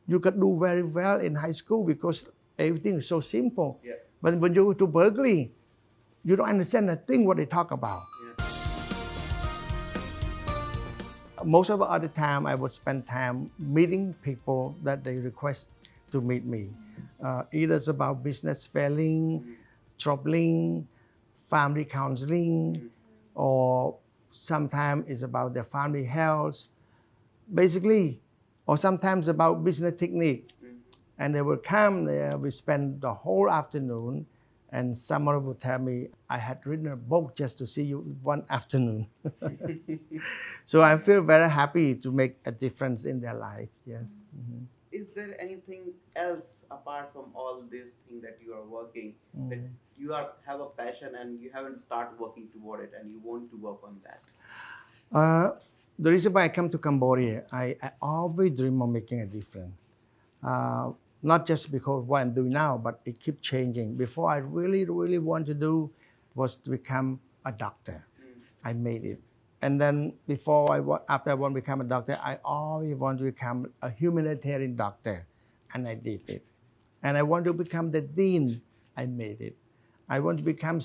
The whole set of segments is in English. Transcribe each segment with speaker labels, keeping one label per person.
Speaker 1: you could do very well in high school because everything is so simple.
Speaker 2: Yeah.
Speaker 1: But when you go to Berkeley, you don't understand a thing what they talk about.
Speaker 2: Yeah.
Speaker 1: Most of the other time, I would spend time meeting people that they request to meet me. Either it's about business failing, traveling, family counseling, or sometimes it's about their family health, basically, or sometimes about business technique. And they will come there, we spend the whole afternoon, and someone will tell me, I had written a book just to see you one afternoon. So I feel very happy to make a difference in their life, yes. Mhm.
Speaker 2: Is there anything else apart from all these things that you are working that you have a passion and you haven't started working toward it and you want to work on that?
Speaker 1: The reason why I come to Cambodia, I always dream of making a difference. Not just because what I'm doing now, but it keeps changing. Before I really want to do was to become a doctor. I made it. And then after I want to become a doctor, I always want to become a humanitarian doctor. And I did it. And I want to become the dean. I made it. I want to become,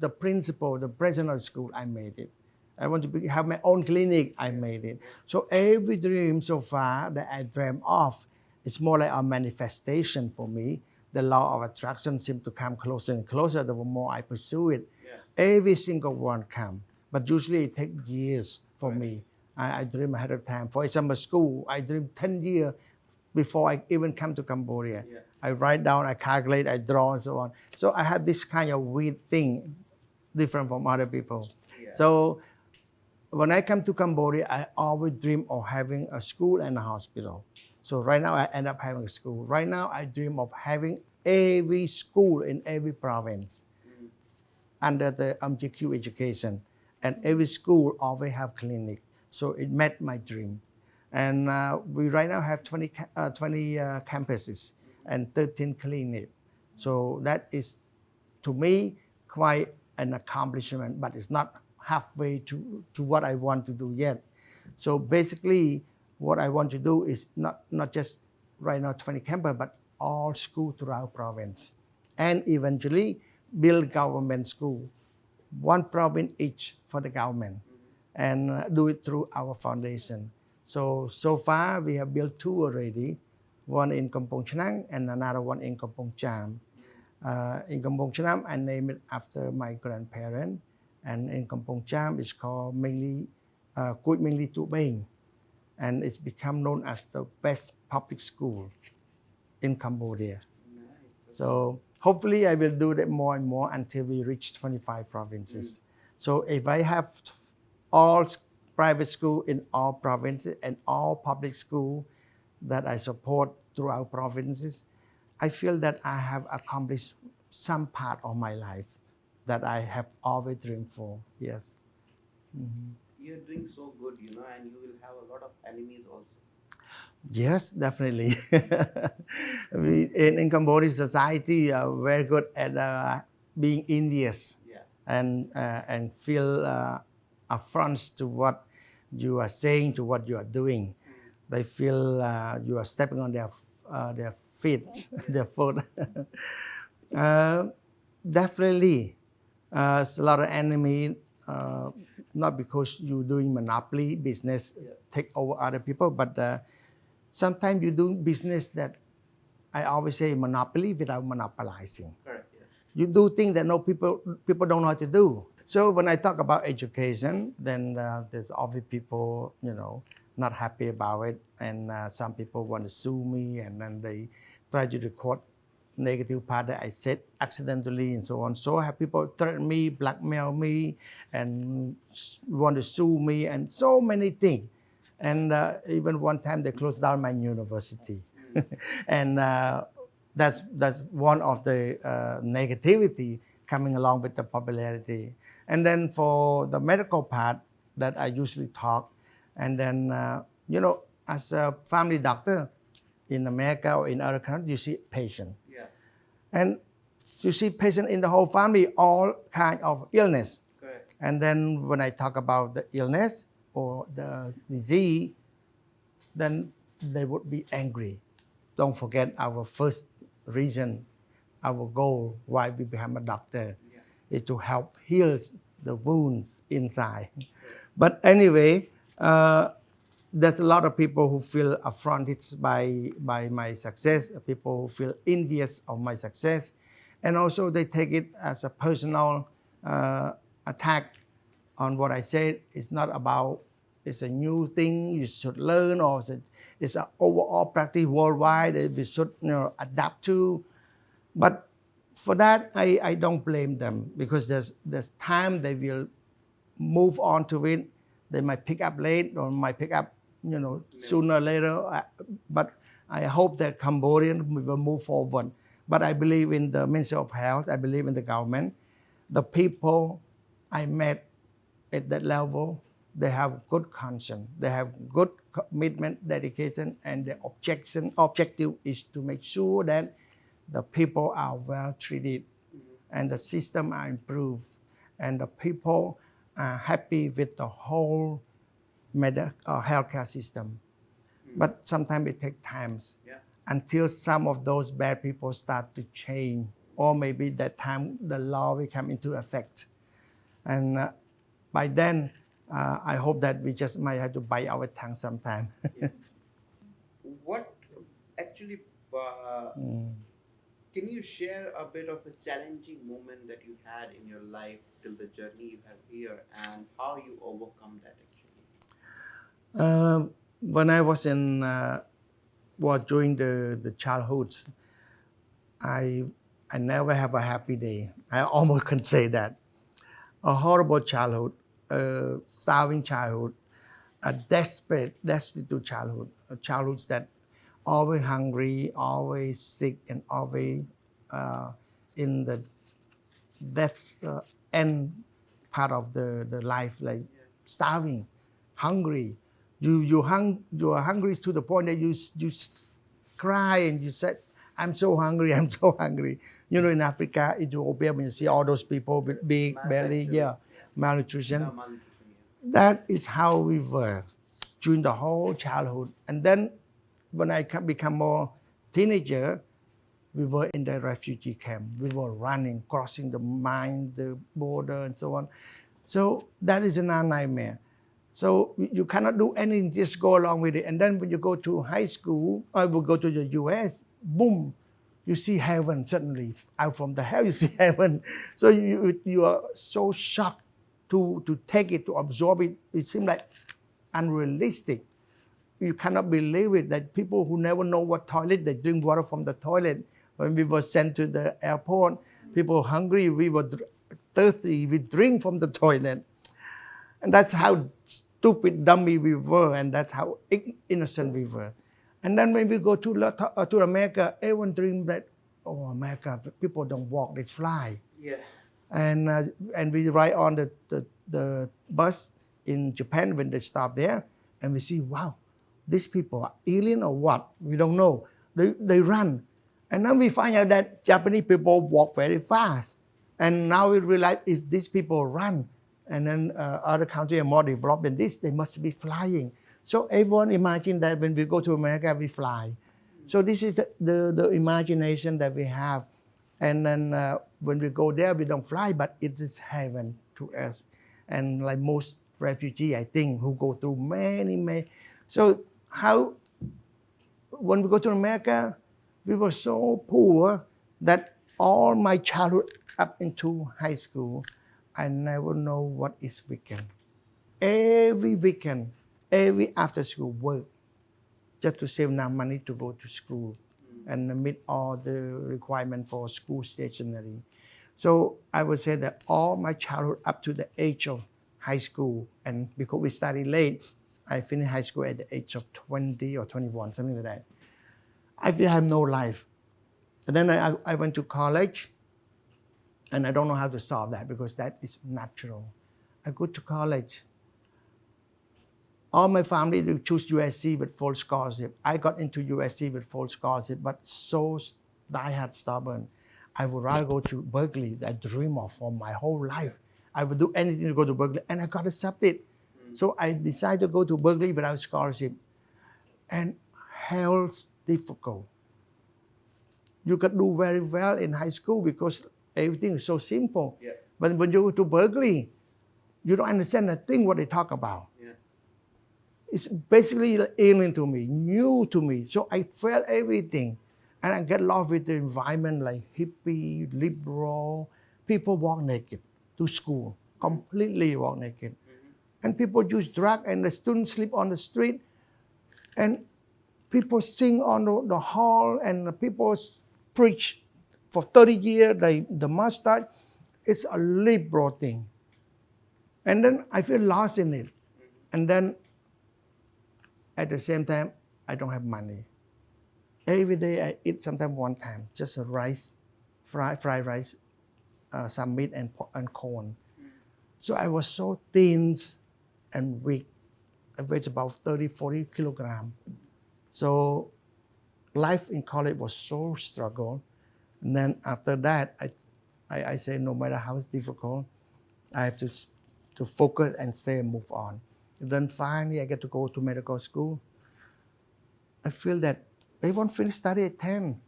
Speaker 1: the principal, the president of the school. I made it. I want to have my own clinic. I made it. So every dream so far that I dream of, it's more like a manifestation for me. The law of attraction seems to come closer and closer the more I pursue it.
Speaker 2: Yeah.
Speaker 1: Every single one comes. But usually it takes years for me. I dream ahead of time. For example, school, I dream 10 years before I even come to Cambodia.
Speaker 2: Yeah.
Speaker 1: I write down, I calculate, I draw, and so on. So I have this kind of weird thing, different from other people.
Speaker 2: Yeah.
Speaker 1: So when I come to Cambodia, I always dream of having a school and a hospital. So right now, I end up having a school. Right now, I dream of having every school in every province under the MJQ education. And every school always have clinic. So it met my dream. And we right now have 20 campuses and 13 clinics. So that is, to me, quite an accomplishment, but it's not halfway to what I want to do yet. So basically, what I want to do is not just right now 20 campus, but all schools throughout province. And eventually build government school, one province each for the government, and do it through our foundation. So far, we have built two already, one in Kampong Chnang and another one in Kampong Cham. In Kampong Cham, I named it after my grandparents. And in Kampong Cham, it's called Kuit Mingli Tu Beng. And it's become known as the best public school in Cambodia.
Speaker 2: Nice.
Speaker 1: So hopefully I will do that more and more until we reach 25 provinces. So if I have all private school in all provinces and all public school that I support throughout provinces, I feel that I have accomplished some part of my life that I have always dreamed for. Yes.
Speaker 2: You're doing so good, and you will have a lot of enemies also.
Speaker 1: Yes, definitely. In Cambodian society, are very good at being envious.
Speaker 2: Yeah.
Speaker 1: And feel affronts to what you are saying, to what you are doing. They feel you are stepping on their feet, their foot. Definitely, it's a lot of enemy. Not because you're doing monopoly business, take over other people, but sometimes you do business that I always say monopoly without monopolizing.
Speaker 2: Correct. Yeah.
Speaker 1: You do things that people don't know how to do. So when I talk about education, then there's obviously people, not happy about it. And some people want to sue me, and then they try to record negative part that I said accidentally and so on. So I have people threaten me, blackmail me, and want to sue me, and so many things. And even one time they closed down my university. And that's one of the negativity coming along with the popularity. And then for the medical part that I usually talk, and then, as a family doctor in America or in other countries, you see patient.
Speaker 2: Yeah.
Speaker 1: And you see patient in the whole family, all kind of illness.
Speaker 2: Correct.
Speaker 1: And then when I talk about the illness or the disease, then they would be angry. Don't forget our first reason, our goal why we become a doctor is to help heal the wounds inside. But anyway, there's a lot of people who feel affronted by my success, people who feel envious of my success, and also they take it as a personal attack on what I said. It's not about it's a new thing you should learn, or it's an overall practice worldwide that we should adapt to. But for that, I don't blame them, because there's time they will move on to it. They might pick up late or might pick up sooner or later. But I hope that Cambodian will move forward. But I believe in the Ministry of Health. I believe in the government. The people I met at that level, they have good conscience. They have good commitment, dedication, and the objective is to make sure that the people are well treated, and the system are improved, and the people are happy with the whole healthcare system. But sometimes it takes time until some of those bad people start to change, or maybe that time the law will come into effect. And by then, I hope that we just might have to bite our tongue sometime.
Speaker 2: What actually, can you share a bit of a challenging moment that you had in your life till the journey you have here, and how you overcome that actually?
Speaker 1: When I was in, during the childhood, I never have a happy day. I almost can say that. A horrible childhood, a starving childhood, a destitute childhood, a childhood that always hungry, always sick, and always in the death end part of the life, like starving, hungry. You are hungry to the point that you cry and you said, "I'm so hungry, I'm so hungry." In Africa, Ethiopia, when you see all those people with big belly, malnutrition.
Speaker 2: Malnutrition,
Speaker 1: That is how we were during the whole childhood. And then when I become more teenager, we were in the refugee camp. We were running, crossing the mine, the border, and so on. So that is another nightmare. So you cannot do anything, just go along with it. And then when you go to high school, or will go to the US, boom, you see heaven suddenly. Out from the hell, you see heaven. So you are so shocked to take it, to absorb it. It seems like unrealistic. You cannot believe it, that people who never know what toilet, they drink water from the toilet. When we were sent to the airport, people hungry, we were thirsty, we drink from the toilet. And that's how stupid, dummy we were, and that's how innocent we were. And then when we go to America, everyone dreams that, oh, America, people don't walk, they fly.
Speaker 2: Yeah.
Speaker 1: And we ride on the bus in Japan when they stop there, and we see, wow, these people are alien or what? We don't know. They run. And then we find out that Japanese people walk very fast. And now we realize if these people run, and then other countries are more developed than this, they must be flying. So everyone imagine that when we go to America, we fly. So this is the imagination that we have. And then when we go there, we don't fly, but it is heaven to us. And like most refugees, I think, who go through many. So when we go to America, we were so poor that all my childhood up into high school, I never know what is weekend. Every weekend, every after school work, just to save enough money to go to school and meet all the requirements for school stationery. So I would say that all my childhood up to the age of high school, and because we studied late, I finished high school at the age of 20 or 21, something like that. I feel I have no life. And then I went to college, and I don't know how to solve that because that is natural. I go to college. All my family, they choose USC with full scholarship. I got into USC with full scholarship, but so die-hard stubborn. I would rather go to Berkeley that I dream of for my whole life. I would do anything to go to Berkeley, and I got accepted. So I decided to go to Berkeley without scholarship. And health difficult. You could do very well in high school because everything is so simple.
Speaker 2: Yeah.
Speaker 1: But when you go to Berkeley, you don't understand a thing what they talk about.
Speaker 2: Yeah.
Speaker 1: It's basically alien to me, new to me. So I felt everything. And I get lost with the environment like hippie, liberal. People walk naked to school, completely walk naked. And people use drugs and the students sleep on the street. And people sing on the hall and the people preach for 30 years, the mustache. It's a liberal thing. And then I feel lost in it. And then at the same time, I don't have money. Every day I eat sometimes one time, just a rice, fried rice, some meat and corn. So I was so thin and weak. I weighed about 30, 40 kilograms. So life in college was so struggle. And then after that, I say no matter how it's difficult, I have to focus and stay and move on. And then finally I get to go to medical school. I feel that they won't finish study at 10,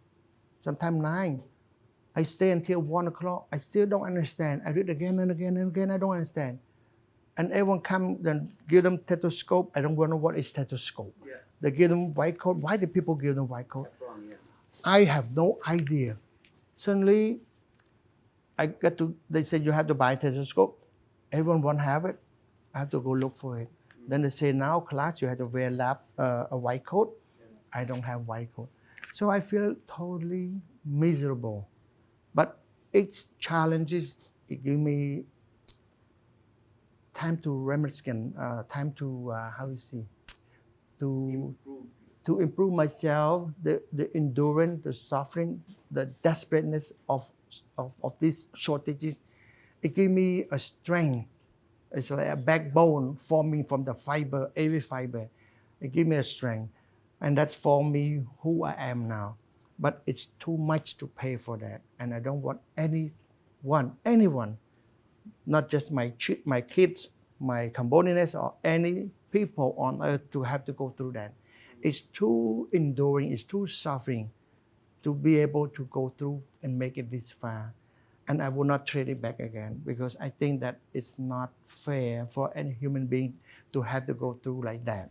Speaker 1: sometimes 9. I stay until 1 o'clock. I still don't understand. I read again and again and again. I don't understand. And everyone come and give them stethoscope. I don't know what is stethoscope.
Speaker 2: Yeah.
Speaker 1: They give them white coat. Why do people give them white coat?
Speaker 2: That's wrong, yeah.
Speaker 1: I have no idea. Suddenly, they said you have to buy a stethoscope. Everyone won't have it. I have to go look for it. Then they say now class you have to wear a white coat. I don't have white coat. So I feel totally miserable. But each challenges, it give me time to reminiscence, time to, to improve myself, the endurance, the suffering, the desperateness of these shortages. It gave me a strength. It's like a backbone forming from the fiber, every fiber. It gave me a strength. And that's for me who I am now. But it's too much to pay for that. And I don't want anyone, not just my kids, my Cambodians, or any people on earth to have to go through that. It's too enduring, it's too suffering to be able to go through and make it this far. And I will not trade it back again because I think that it's not fair for any human being to have to go through like that.